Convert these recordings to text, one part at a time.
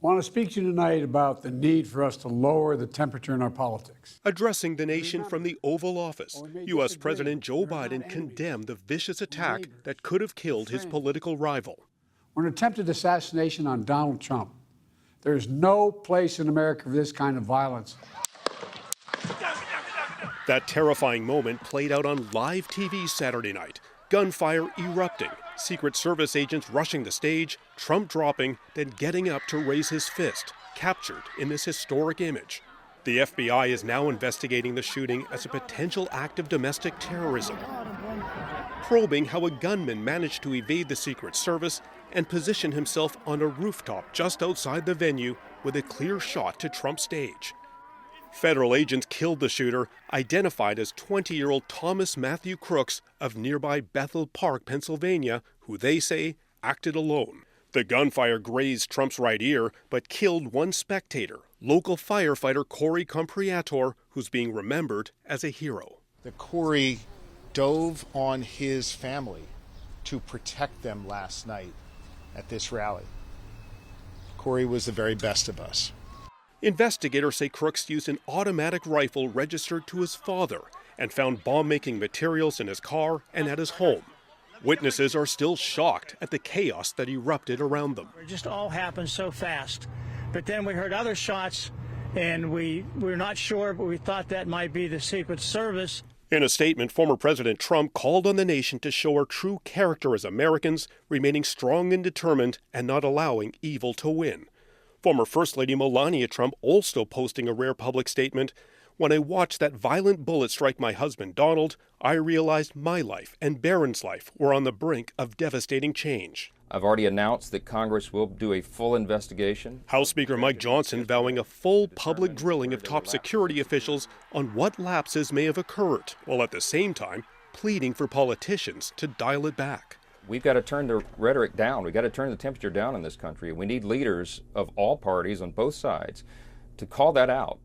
I want to speak to you tonight about the need for us to lower the temperature in our politics. Addressing the nation from the Oval Office, U.S. President Joe Biden condemned the vicious attack that could have killed his political rival. We're an attempted assassination on Donald Trump. There's no place in America for this kind of violence. That terrifying moment played out on live TV Saturday night. Gunfire erupting, Secret Service agents rushing the stage, Trump dropping, then getting up to raise his fist, captured in this historic image. The FBI is now investigating the shooting as a potential act of domestic terrorism, probing how a gunman managed to evade the Secret Service and position himself on a rooftop just outside the venue with a clear shot to Trump's stage. Federal agents killed the shooter, identified as 20-year-old Thomas Matthew Crooks of nearby Bethel Park, Pennsylvania, who they say acted alone. The gunfire grazed Trump's right ear, but killed one spectator, local firefighter Corey Compriator, who's being remembered as a hero. The Corey dove on his family to protect them last night at this rally. Corey was the very best of us. Investigators say Crooks used an automatic rifle registered to his father and found bomb-making materials in his car and at his home. Witnesses are still shocked at the chaos that erupted around them. It just all happened so fast. But then we heard other shots, and we're not sure, but we thought that might be the Secret Service. In a statement, former President Trump called on the nation to show our true character as Americans, remaining strong and determined and not allowing evil to win. Former First Lady Melania Trump also posting a rare public statement. When I watched that violent bullet strike my husband Donald, I realized my life and Barron's life were on the brink of devastating change. I've already announced that Congress will do a full investigation. House Speaker Mike Johnson vowing a full public grilling of top security officials on what lapses may have occurred, while at the same time pleading for politicians to dial it back. We've got to turn the rhetoric down. We've got to turn the temperature down in this country. We need leaders of all parties on both sides to call that out.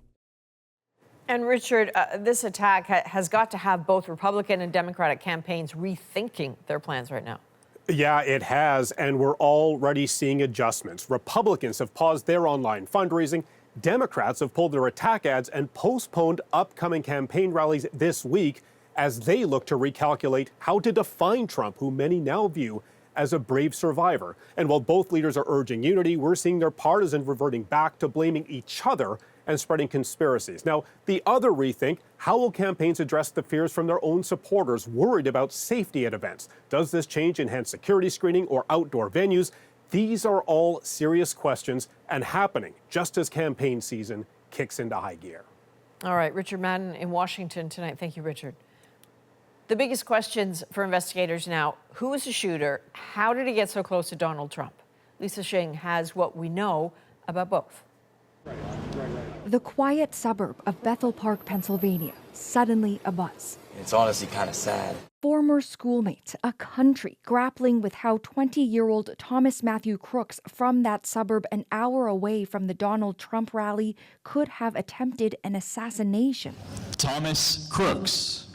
And Richard, this attack has got to have both Republican and Democratic campaigns rethinking their plans right now. Yeah, it has, and we're already seeing adjustments. Republicans have paused their online fundraising. Democrats have pulled their attack ads and postponed upcoming campaign rallies this week as they look to recalculate how to define Trump, who many now view as a brave survivor. And while both leaders are urging unity, we're seeing their partisans reverting back to blaming each other and spreading conspiracies. Now, the other rethink, how will campaigns address the fears from their own supporters worried about safety at events? Does this change enhance security screening or outdoor venues? These are all serious questions and happening just as campaign season kicks into high gear. All right, Richard Madden in Washington tonight. Thank you, Richard. The biggest questions for investigators now: who was the shooter? How did he get so close to Donald Trump? Lisa Shing has what we know about both. The quiet suburb of Bethel Park, Pennsylvania, suddenly abuzz. It's honestly kind of sad. Former schoolmates, a country grappling with how 20-year-old Thomas Matthew Crooks from that suburb an hour away from the Donald Trump rally could have attempted an assassination. Thomas Crooks.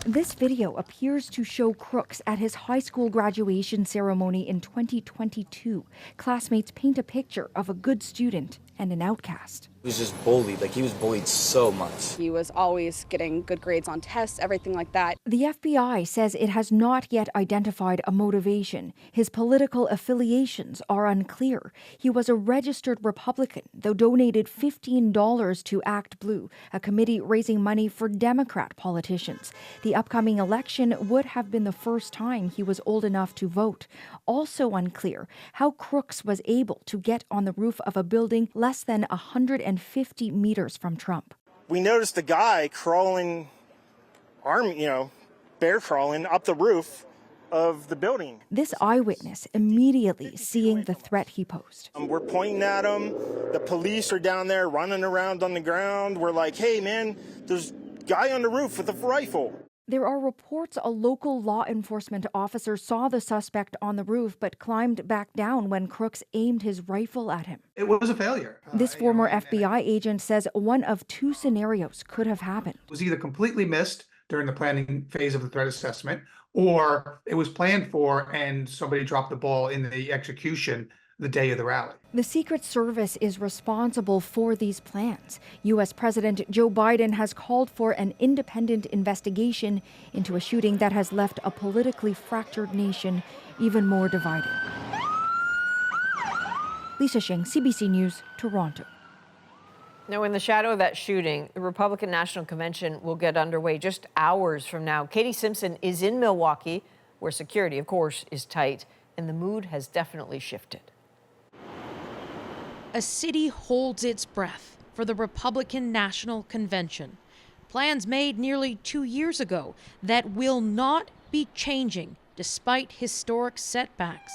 This video appears to show Crooks at his high school graduation ceremony in 2022. Classmates paint a picture of a good student and an outcast. He was just bullied. He was bullied so much. He was always getting good grades on tests, everything like that. The FBI says it has not yet identified a motivation. His political affiliations are unclear. He was a registered Republican, though donated $15 to Act Blue, a committee raising money for Democrat politicians. The upcoming election would have been the first time he was old enough to vote. Also unclear how Crooks was able to get on the roof of a building less than 150 meters from Trump. We noticed a guy crawling, bear crawling up the roof of the building. This eyewitness immediately seeing the threat he posed. We're pointing at him. The police are down there running around on the ground. We're like, hey, man, there's a guy on the roof with a rifle. There are reports a local law enforcement officer saw the suspect on the roof but climbed back down when Crooks aimed his rifle at him. It was a failure. This former FBI agent says one of two scenarios could have happened. It was either completely missed during the planning phase of the threat assessment, or it was planned for and somebody dropped the ball in the execution the day of the rally. The Secret Service is responsible for these plans. U.S. President Joe Biden has called for an independent investigation into a shooting that has left a politically fractured nation even more divided. Lisa Shing, CBC News, Toronto. Now, in the shadow of that shooting, the Republican National Convention will get underway just hours from now. Katie Simpson is in Milwaukee, where security, of course, is tight, and the mood has definitely shifted. A city holds its breath for the Republican National Convention. Plans made nearly 2 years ago that will not be changing despite historic setbacks.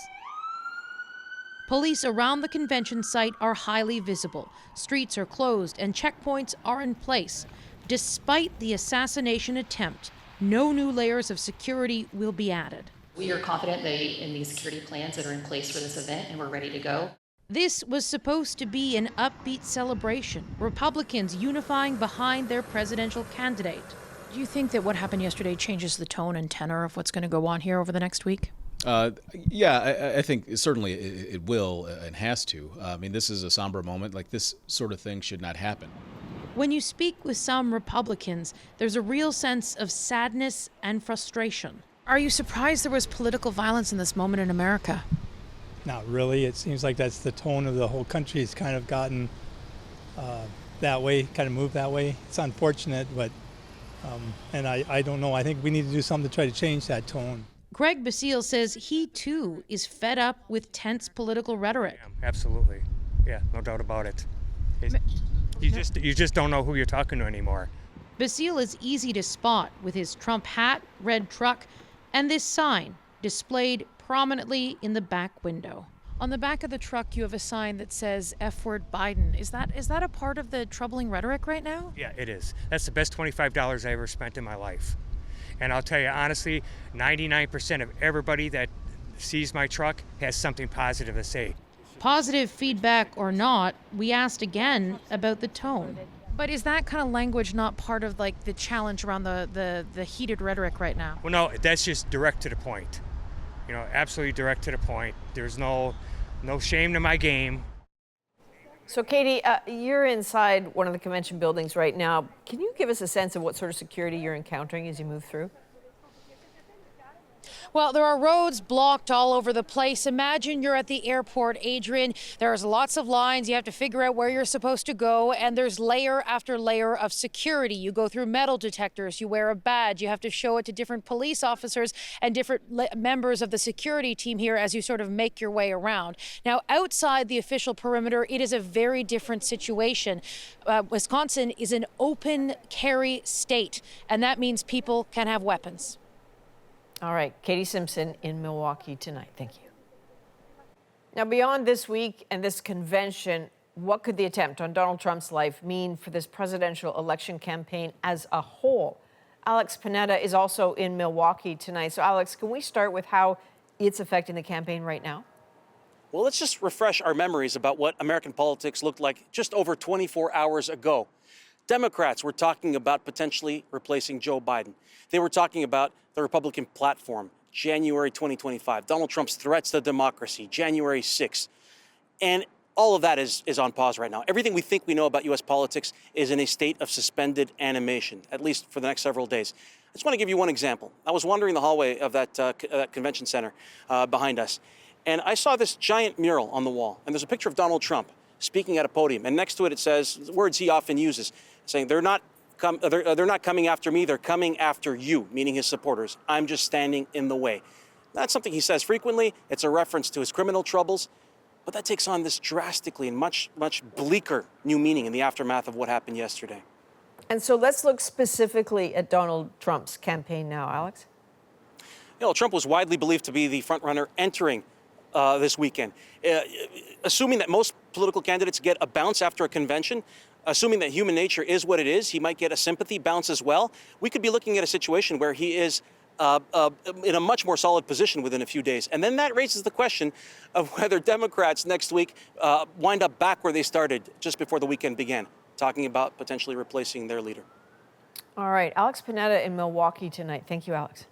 Police around the convention site are highly visible. Streets are closed and checkpoints are in place. Despite the assassination attempt, no new layers of security will be added. We are confident in these security plans that are in place for this event, and we're ready to go. This was supposed to be an upbeat celebration, Republicans unifying behind their presidential candidate. Do you think that what happened yesterday changes the tone and tenor of what's going to go on here over the next week? Yeah, I think certainly it will and has to. I mean, this is a somber moment. Like, this sort of thing should not happen. When you speak with some Republicans, there's a real sense of sadness and frustration. Are you surprised there was political violence in this moment in America? Not really. It seems like that's the tone of the whole country. It's kind of gotten that way, kind of moved that way. It's unfortunate, but and I don't know. I think we need to do something to try to change that tone. Greg Basile says he, too, is fed up with tense political rhetoric. Yeah, absolutely. Yeah, no doubt about it. You just don't know who you're talking to anymore. Basile is easy to spot with his Trump hat, red truck, and this sign displayed prominently in the back window. On the back of the truck, you have a sign that says F-word Biden. Is that a part of the troubling rhetoric right now? Yeah, it is. That's the best $25 I ever spent in my life. And I'll tell you honestly, 99% of everybody that sees my truck has something positive to say. Positive feedback or not, we asked again about the tone. But is that kind of language not part of like the challenge around the heated rhetoric right now? Well, no, that's just direct to the point. You know, absolutely direct to the point. There's no shame to my game. So, Katie, you're inside one of the convention buildings right now. Can you give us a sense of what sort of security you're encountering as you move through? Well, there are roads blocked all over the place. Imagine you're at the airport, Adrienne. There's lots of lines. You have to figure out where you're supposed to go, and there's layer after layer of security. You go through metal detectors. You wear a badge. You have to show it to different police officers and different members of the security team here as you sort of make your way around. Now, outside the official perimeter, it is a very different situation. Wisconsin is an open carry state, and that means people can have weapons. All right, Katie Simpson in Milwaukee tonight. Thank you. Now, beyond this week and this convention, what could the attempt on Donald Trump's life mean for this presidential election campaign as a whole? Alex Panetta is also in Milwaukee tonight. So, Alex, can we start with how it's affecting the campaign right now? Well, let's just refresh our memories about what American politics looked like just over 24 hours ago. Democrats were talking about potentially replacing Joe Biden. They were talking about the Republican platform, January 2025, Donald Trump's threats to democracy, January 6th. And all of that is on pause right now. Everything we think we know about U.S. politics is in a state of suspended animation, at least for the next several days. I just want to give you one example. I was wandering the hallway of that convention center behind us, and I saw this giant mural on the wall, and there's a picture of Donald Trump speaking at a podium, and next to it says words he often uses, saying, they're not coming after me, they're coming after you, meaning his supporters. I'm just standing in the way. That's something he says frequently. It's a reference to his criminal troubles, but that takes on this drastically and much bleaker new meaning in the aftermath of what happened yesterday. And so let's look specifically at Donald Trump's campaign now, Alex. You know, Trump was widely believed to be the frontrunner entering this weekend. Assuming that most political candidates get a bounce after a convention, assuming that human nature is what it is, he might get a sympathy bounce as well. We could be looking at a situation where he is in a much more solid position within a few days. And then that raises the question of whether Democrats next week wind up back where they started just before the weekend began, talking about potentially replacing their leader. All right, Alex Panetta in Milwaukee tonight. Thank you, Alex.